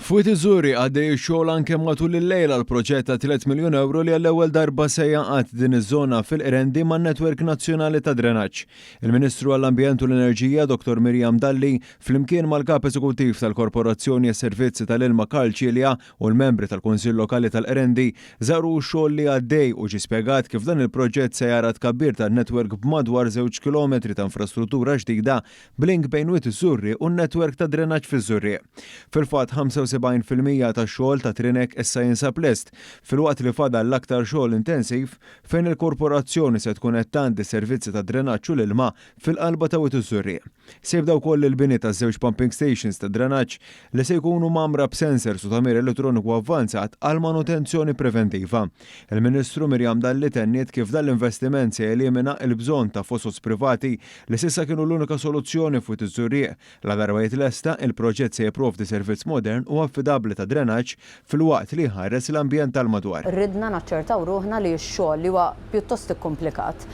F'Witi Żuri għaddej ix-xogħol anke matul il-lejl għal proġett ta' 3 miljun euro li għall-ewwel darba se jaqgħad din iż-żona fil-Qrendi man-Netwerk Nazzjonali ta' Drenaġġ. Il-Ministru għall-Ambjent u l-Enerġija Dr. Mirjam Dalli flimkien mal-Kap Eżekuttiv tal-Korporazzjoni għas-Servizzi tal-Ilma Karl Cilja u l-membri tal-Kunsill Lokali tal-Qrendi żaru x-xogħol li għaddej u ġie spjegat kif dan il-proġett se jara tkabbir tan-netwerk b'madwar 2 kilometri ta' infrastruttura ġdida b'link bejn Witi Żuri u n-netwerk ta' drenaġġ fiż-Żurrie. Fil-fatt 75% tax-xogħol ta' Trinek issa jinsab lest, filwaqt li fadal l-aktar xogħol intensiv fejn il-korporazzjoni se tkun qed tgħaddi servizzi ta' drenaġġ u l-ilma fil-qalba ta' Witi Żurrie. Se jibdew ukoll il-bini ta' żewġ pumping stations ta' drenaġġ li se jkunu mamra b'sensors u tagħmir elettroniku avvanzat għal manutenzjoni preventiva. Il-Ministru Mirjam Dalli tenniet kif dan l-investiment se jelimina l-bżonn ta' fosos privati li s'issa kienu l-unika soluzzjoni f'Witi Żurrie. La darba jitlesta il-proġett se jipprovdi servizz modern u affidabbli ta' drenaġġ fil-waqt li ħares l-ambjent tal-madwar. Ridna naċċertaw ruħna li x-xogħol li huwa pjuttost komplikat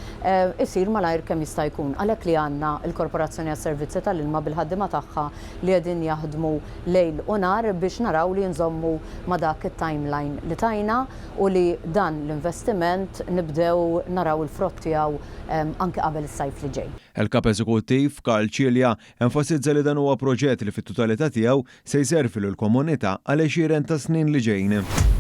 isir malajr kemm jista' jkun. Għalhekk li għandna l-Korporazzjoni għas-Servizzi tal-Ilma bil-ħaddiema tagħha li qegħdin jaħdmu lejl u nar biex naraw li nżommu ma' dak it-timeline li tajna u li dan l-investiment nibdew naraw il-frott tiegħu anke qabel is-sajf li ġej. Il-Kap Eżekuttiv Karl Cilja enfasizza li dan huwa proġett li fit-totalità tiegħu se jservi lill-komunità għal 20 ta' snin li ġejjin.